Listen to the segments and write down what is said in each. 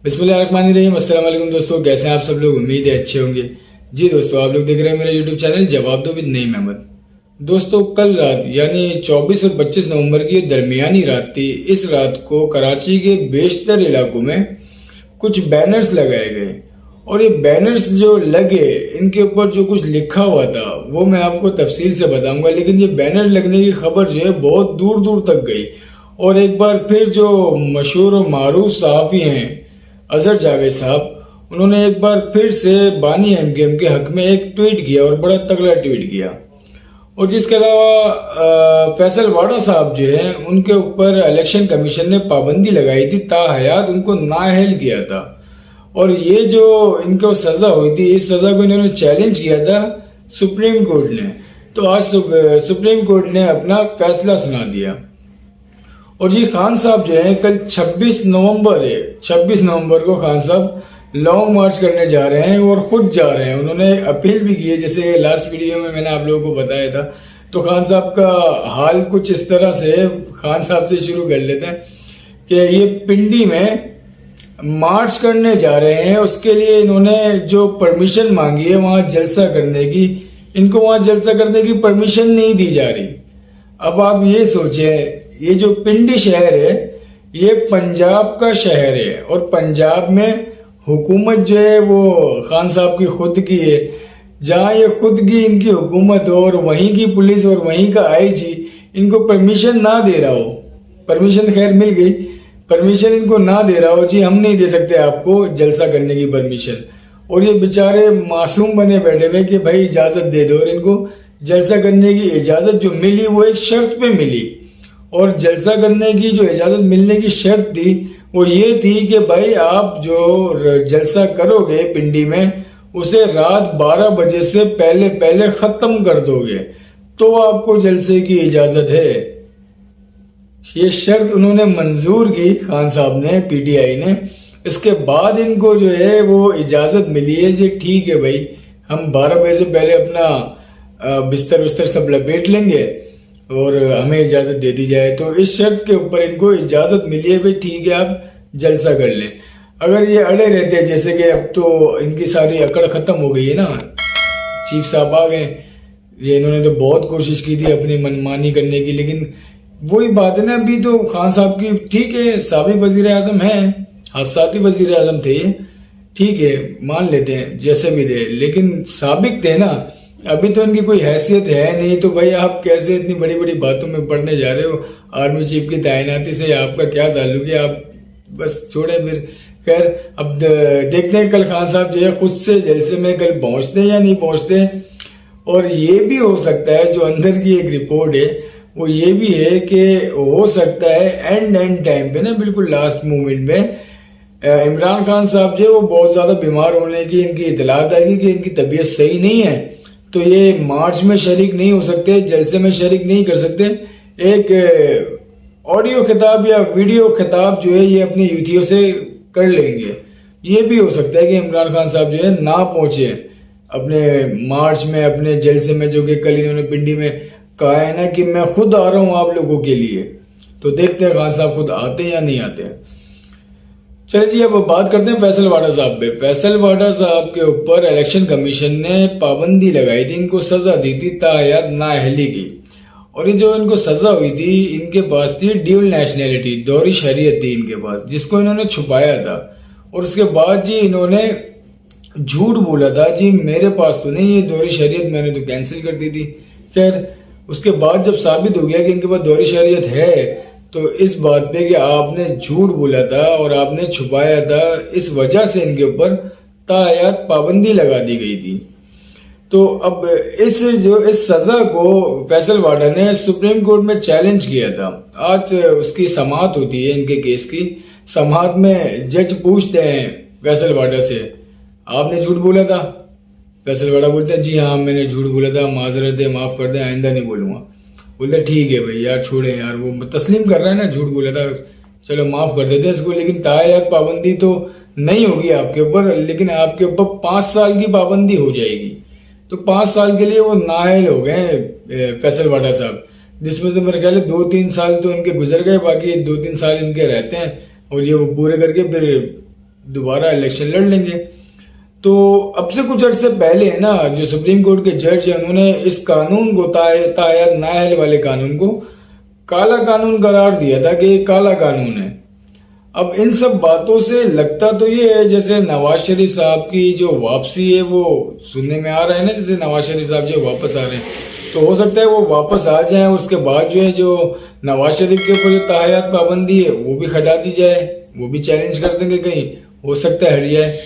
बिस्मिल्लाहिर्रहमानिर्रहीम। अस्सलाम वालेकुम दोस्तों, कैसे हैं आप सब लोग। उम्मीद है अच्छे होंगे। जी दोस्तों, आप लोग देख रहे हैं मेरा यूट्यूब चैनल जवाब दो विद नईम अहमद। दोस्तों, कल रात यानी 24 और 25 नवंबर की दरमियानी रात थी। इस रात को कराची के बेशतर इलाकों में कुछ बैनर्स लगाए गए और ये बैनर्स जो लगे, इनके ऊपर जो कुछ लिखा हुआ था वो मैं आपको तफसील से बताऊंगा। लेकिन ये बैनर लगने की खबर जो है बहुत दूर दूर तक गई और एक बार फिर जो मशहूर और मारूफ सहाफ़ी हैं अजहर जावेद साहब, उन्होंने एक बार फिर से बानी एमकेएम के हक में एक ट्वीट किया और बड़ा तगड़ा ट्वीट किया। और जिसके अलावा फैसल वाडा साहब जो है, उनके ऊपर इलेक्शन कमीशन ने पाबंदी लगाई थी, ताहयात उनको नाअहल किया था। और ये जो इनको सजा हुई थी, इस सजा को इन्होंने चैलेंज किया था सुप्रीम कोर्ट ने। तो आज सुप्रीम कोर्ट ने अपना फैसला सुना दिया। और जी खान साहब जो है, कल 26 नवंबर है, 26 नवंबर को खान साहब लॉन्ग मार्च करने जा रहे हैं और खुद जा रहे हैं। उन्होंने अपील भी की है, जैसे लास्ट वीडियो में मैंने आप लोगों को बताया था। तो खान साहब का हाल कुछ इस तरह से, खान साहब से शुरू कर लेते हैं कि ये पिंडी में मार्च करने जा रहे हैं। उसके लिए इन्होंने जो परमिशन मांगी है वहां जलसा करने की, इनको वहां जलसा करने की परमिशन नहीं दी जा रही। अब आप ये सोचे, ये जो पिंडी शहर है ये पंजाब का शहर है और पंजाब में हुकूमत जो है वो खान साहब की खुद की है। जहां ये खुद की इनकी हुकूमत हो और वहीं की पुलिस और वहीं का आईजी इनको परमिशन ना दे रहा हो, परमिशन खैर मिल गई, परमिशन इनको ना दे रहा हो, जी हम नहीं दे सकते आपको जलसा करने की परमिशन। और ये बेचारे मासूम बने बैठे हुए कि भाई इजाजत दे दो। और इनको जलसा करने की इजाजत जो मिली वो एक शर्त पे मिली। और जलसा करने की जो इजाजत मिलने की शर्त थी वो ये थी कि भाई आप जो जलसा करोगे पिंडी में, उसे रात 12 बजे से पहले पहले खत्म कर दोगे तो आपको जलसे की इजाजत है। ये शर्त उन्होंने मंजूर की, खान साहब ने, पीटीआई ने। इसके बाद इनको जो है वो इजाजत मिली है जी, ठीक है भाई, हम 12 बजे से पहले अपना बिस्तर विस्तर सब लपेट लेंगे और हमें इजाजत दे दी जाए। तो इस शर्त के ऊपर इनको इजाजत मिली है, भाई ठीक है आप जलसा कर लें। अगर ये अड़े रहते, जैसे कि अब तो इनकी सारी अकड़ खत्म हो गई है ना, चीफ साहब आ गए, ये इन्होंने तो बहुत कोशिश की थी अपनी मनमानी करने की। लेकिन वही बात है ना, अभी तो खान साहब की ठीक है, साबिक वजीर आजम है, हादसाती वजीर आजम थे, ठीक है मान लेते हैं जैसे भी थे, लेकिन साबिक थे ना। अभी तो इनकी कोई हैसियत है नहीं। तो भाई आप कैसे इतनी बड़ी बड़ी बातों में पढ़ने जा रहे हो। आर्मी चीफ की तैनाती से आपका क्या ताल्लुक है, आप बस छोड़े फिर। खैर अब देखते हैं कल खान साहब जो है खुद से जलसे में कल पहुंचते हैं या नहीं पहुंचते। और ये भी हो सकता है, जो अंदर की एक रिपोर्ट है वो ये भी है कि हो सकता है एंड टाइम पे ना, बिल्कुल लास्ट मोमेंट में इमरान खान साहब जो है वो बहुत ज्यादा बीमार होने की इनकी इतलात आएगी कि इनकी तबीयत सही नहीं है, तो ये मार्च में शरीक नहीं हो सकते, जलसे में शरीक नहीं कर सकते। एक ऑडियो खिताब या वीडियो खिताब जो है ये अपने यूथियों से कर लेंगे। ये भी हो सकता है कि इमरान खान साहब जो है ना पहुंचे अपने मार्च में, अपने जलसे में, जो कि कल इन्होंने पिंडी में कहा है ना कि मैं खुद आ रहा हूं आप लोगों के लिए। तो देखते हैं खान साहब खुद आते हैं या नहीं आते हैं। चलिए जी, अब बात करते हैं फैसल वाडा साहब पे। फैसल वाडा साहब के ऊपर इलेक्शन कमीशन ने पाबंदी लगाई थी, इनको सजा दी थी ताहयात नाअहली की। और ये जो इनको सजा हुई थी, इनके पास थी ड्यूल नेशनैलिटी, दोहरी शरीयत थी इनके पास, जिसको इन्होंने छुपाया था। और उसके बाद जी इन्होंने झूठ बोला था, जी मेरे पास तो नहीं, ये दोहरी शरीयत मैंने तो कैंसिल कर दी थी। खैर उसके बाद जब साबित हो गया कि इनके पास दोहरी शरीयत है, तो इस बात पे कि आपने झूठ बोला था और आपने छुपाया था, इस वजह से इनके ऊपर ताहयात पाबंदी लगा दी गई थी। तो अब इस सजा को फैसल वाडा ने सुप्रीम कोर्ट में चैलेंज किया था। आज उसकी समाअत होती है इनके केस की। समाअत में जज पूछते हैं फैसल वाडा से, आपने झूठ बोला था? फैसल वाडा बोलते हैं जी हाँ मैंने झूठ बोला था, माजरत है, माफ कर दें, आइंदा नहीं बोलूंगा। बोलते ठीक है भाई यार छोड़े यार, वो तस्लीम कर रहा है ना, झूठ बोला था, चलो माफ कर देते हैं इसको। लेकिन ताहयात पाबंदी तो नहीं होगी आपके ऊपर, लेकिन आपके ऊपर 5 साल की पाबंदी हो जाएगी। तो 5 साल के लिए वो नाअहल हो गए फैसल वाडा साहब, जिसमें से मेरे ख्याल है 2-3 साल तो इनके गुजर गए, बाकी 2-3 साल इनके रहते हैं। और ये वो पूरे करके फिर दोबारा इलेक्शन लड़ लेंगे। तो अब से कुछ अर्से पहले है ना, जो सुप्रीम कोर्ट के जज है उन्होंने इस कानून को तायद नाअहल वाले कानून को काला कानून करार दिया था कि ये काला कानून है। अब इन सब बातों से लगता तो ये है जैसे नवाज शरीफ साहब की जो वापसी है वो सुनने में आ रहा है ना, जैसे नवाज शरीफ साहब जो वापस आ रहे हैं, तो हो सकता है वो वापस आ जाए। उसके बाद जो है जो नवाज शरीफ के ऊपर जो ताहयात पाबंदी है वो भी हटा दी जाए, वो भी चैलेंज कर देंगे, कहीं हो सकता है हट जाए।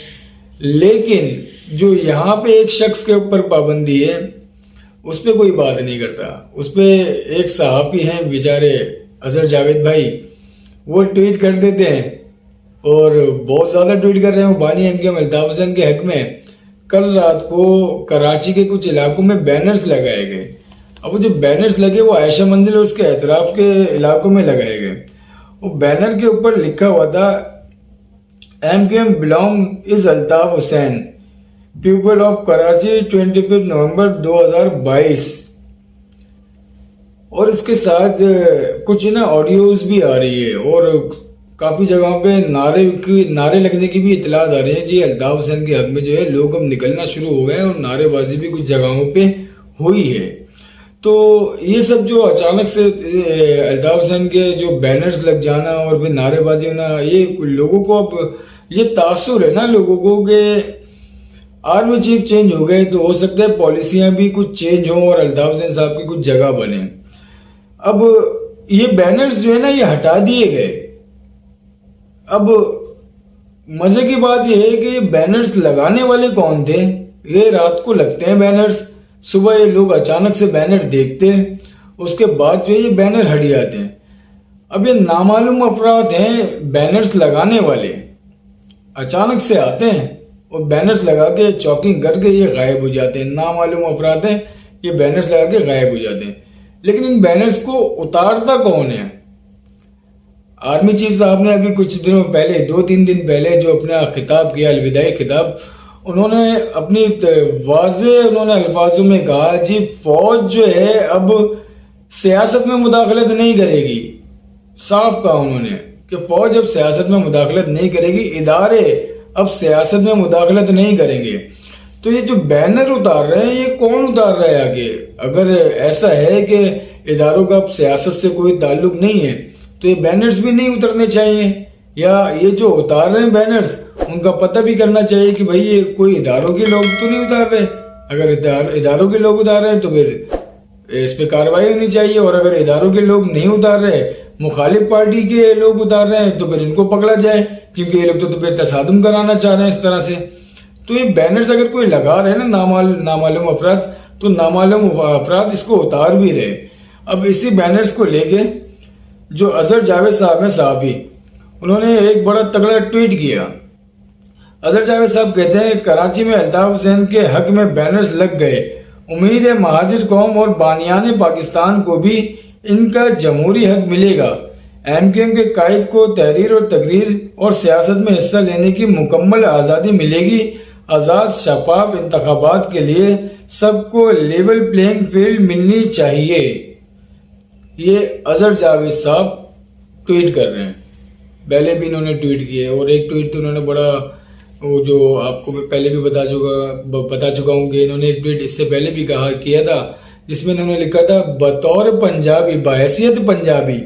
लेकिन जो यहाँ पे एक शख्स के ऊपर पाबंदी है उस पर कोई बात नहीं करता। उस पर एक सहाफ़ी हैं बेचारे अजहर जावेद भाई, वो ट्वीट कर देते हैं और बहुत ज़्यादा ट्वीट कर रहे हैं। वो बानी एमकेएम अल्ताफ हुसैन के हक में कल रात को कराची के कुछ इलाकों में बैनर्स लगाए गए। अब वो जो बैनर्स लगे वो आयशा मंजिल और उसके एतराफ़ के इलाकों में लगाए गए। वो बैनर के ऊपर लिखा हुआ था MKM belong is Altaf Hussain, people of Karachi, 25 November 2022। और इसके साथ कुछ ना ऑडियोज भी आ रही है और काफी जगहों पे नारे लगने की भी इतलात आ रही है जी। अल्ताफ हुसैन के हक में जो है लोग अब निकलना शुरू हो गए और नारेबाजी भी कुछ जगहों पे हुई है। तो ये सब जो अचानक से अल्ताफ हुसैन के जो बैनर्स लग जाना और फिर नारेबाजी होना, ये लोगों को अब ये तासुर है ना लोगों को कि आर्मी चीफ चेंज हो गए तो हो सकता है पॉलिसियां भी कुछ चेंज हों और अल्ताफ हुसैन साहब की कुछ जगह बने। अब ये बैनर्स जो है ना ये हटा दिए गए। अब मजे की बात यह है कि बैनर्स लगाने वाले कौन थे? ये रात को लगते हैं बैनर्स, सुबह ये लोग अचानक से बैनर देखते हैं, उसके बाद जो ये बैनर हट जाते हैं। अब ये नामालूम अफराद हैं बैनर्स लगाने वाले, अचानक से आते हैं और बैनर्स लगा के चौकिंग करके ये गायब हो जाते हैं। नामालूम अफराद हैं, ये बैनर्स लगा के गायब हो जाते हैं। लेकिन इन बैनर्स को उतारता कौन है? आर्मी चीफ साहब ने अभी कुछ दिनों पहले, 2-3 दिन पहले जो अपना खिताब किया, अलविदाई खिताब, उन्होंने अपनी वाज़े उन्होंने अल्फाजों में कहा जी फौज जो है अब सियासत में मुदाखलत नहीं करेगी। साफ कहा उन्होंने कि फौज अब सियासत में मुदाखलत नहीं करेगी, इदारे अब सियासत में मुदाखलत नहीं करेंगे। तो ये जो बैनर उतार रहे हैं ये कौन उतार रहा है आगे? अगर ऐसा है कि इदारों का अब सियासत से कोई ताल्लुक नहीं है तो ये बैनर्स भी नहीं उतरने चाहिए, या ये जो उतार रहे हैं बैनर्स उनका पता भी करना चाहिए कि भाई ये कोई इदारों के लोग तो नहीं उतार रहे। अगर इदारों के लोग उतार रहे हैं तो फिर इस पे कार्रवाई होनी चाहिए, और अगर इदारों के लोग नहीं उतार रहे, मुखालिफ पार्टी के लोग उतार रहे हैं तो फिर इनको पकड़ा जाए, क्योंकि ये लोग तो फिर तसादुम कराना चाह रहे हैं इस तरह से। तो ये बैनर्स अगर कोई लगा रहे हैं ना नामालूम अफराद, तो नामालूम अफराद इसको उतार भी रहे। अब इसी बैनर्स को लेके जो अजहर जावेद साहब हैं साहबी, उन्होंने एक बड़ा तगड़ा ट्वीट किया। अजहर जावेद साहब कहते हैं कराची में अल्ताफ हुसैन के हक में बैनर्स लग गए, उम्मीद है महाजिर कौम और बानियान पाकिस्तान को भी इनका जमहूरी हक मिलेगा। एमकेएम के कायद को तहरीर और तकरीर और सियासत में हिस्सा लेने की मुकम्मल आज़ादी मिलेगी। आज़ाद शफाफ इंतखाबात के लिए सबको लेवल प्लेइंग फील्ड मिलनी चाहिए। ये अजहर जावेद साहब ट्वीट कर रहे हैं, पहले भी इन्होंने ट्वीट किए, और एक ट्वीट तो उन्होंने बड़ा, वो जो आपको मैं पहले भी बता चुका हूँ कि इन्होंने एक ट्वीट इससे पहले भी किया था, जिसमें इन्होंने लिखा था बतौर पंजाबी, बहैसियत पंजाबी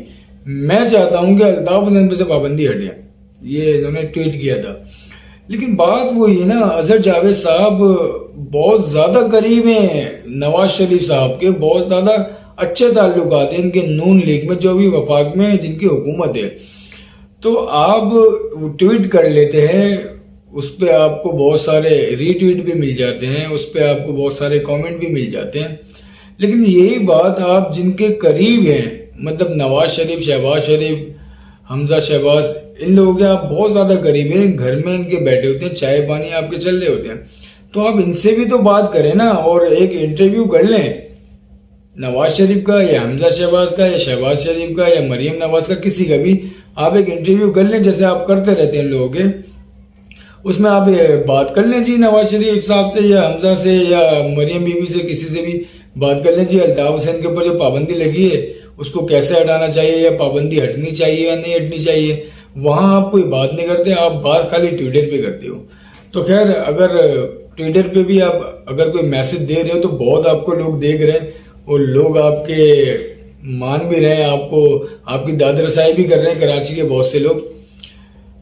मैं चाहता हूं कि अल्ताफ हुसैन पे से पाबंदी हटे। ये इन्होंने ट्वीट किया था। लेकिन बात वो ये ना, अजहर जावेद साहब बहुत ज्यादा करीब हैं नवाज शरीफ साहब के, बहुत ज्यादा अच्छे ताल्लुकात हैं इनके नून लीग में, जो भी वफाक में जिनकी हुकूमत है। तो आप ट्वीट कर लेते हैं, उस पर आपको बहुत सारे रीट्वीट भी मिल जाते हैं, उस पर आपको बहुत सारे कमेंट भी मिल जाते हैं। लेकिन यही बात आप जिनके करीब हैं, मतलब नवाज शरीफ, शहबाज शरीफ, हमजा शहबाज, इन लोगों के आप बहुत ज्यादा करीब हैं, घर में इनके बैठे होते हैं, चाय पानी आपके चल रहे होते हैं, तो आप इनसे भी तो बात करें ना, और एक इंटरव्यू कर लें नवाज शरीफ का या हमजा शहबाज का या शहबाज शरीफ का या मरियम नवाज का, किसी का भी आप एक इंटरव्यू कर लें, जैसे आप करते रहते हैं लोगों के, उसमें आप बात कर लें जी नवाज शरीफ साहब से या हमजा से या मरियम बीबी से, किसी से भी बात कर लें जी अल्ताफ हुसैन के ऊपर जो पाबंदी लगी है उसको कैसे हटाना चाहिए, या पाबंदी हटनी चाहिए या नहीं हटनी चाहिए। वहां आप कोई बात नहीं करते, आप बात खाली ट्विटर पे करते हो। तो खैर, अगर ट्विटर पे भी आप अगर कोई मैसेज दे रहे हो तो बहुत आपको लोग देख रहे हैं और लोग आपके मान भी रहे हैं, आपको आपकी दाद रसाई भी कर रहे हैं कराची के बहुत से लोग।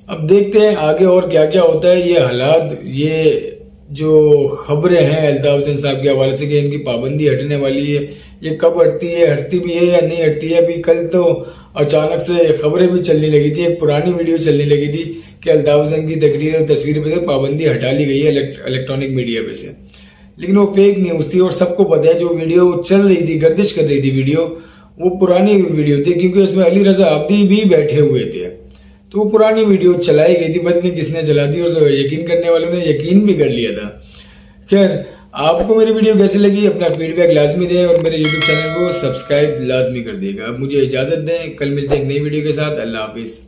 अब देखते हैं आगे और क्या क्या होता है। ये हालात, ये जो खबरें हैं अल्ताफ हुसैन साहब के हवाले से कि इनकी पाबंदी हटने वाली है, ये कब हटती है, हटती भी है या नहीं हटती है। अभी कल तो अचानक से खबरें भी चलने लगी थी, एक पुरानी वीडियो चलने लगी थी कि अल्ताफ हुसैन की तकरीर और तस्वीर पे से पाबंदी हटा ली गई है इलेक्ट्रॉनिक मीडिया पे से। लेकिन वो फेक न्यूज थी और सबको पता है जो वीडियो चल रही थी, गर्दिश कर रही थी वीडियो, वो पुरानी वीडियो थी, क्योंकि उसमें अली रजा आब्दी भी बैठे हुए थे। तो वो पुरानी वीडियो चलाई गई थी, पता नहीं किसने चला दी और यकीन करने वालों ने यकीन भी कर लिया था। खैर, आपको मेरी वीडियो कैसी लगी अपना फीडबैक लाजमी दें और मेरे यूट्यूब चैनल को सब्सक्राइब लाजमी कर दिएगा। अब मुझे इजाजत दें, कल मिलते हैं एक नई वीडियो के साथ। अल्लाह हाफिज।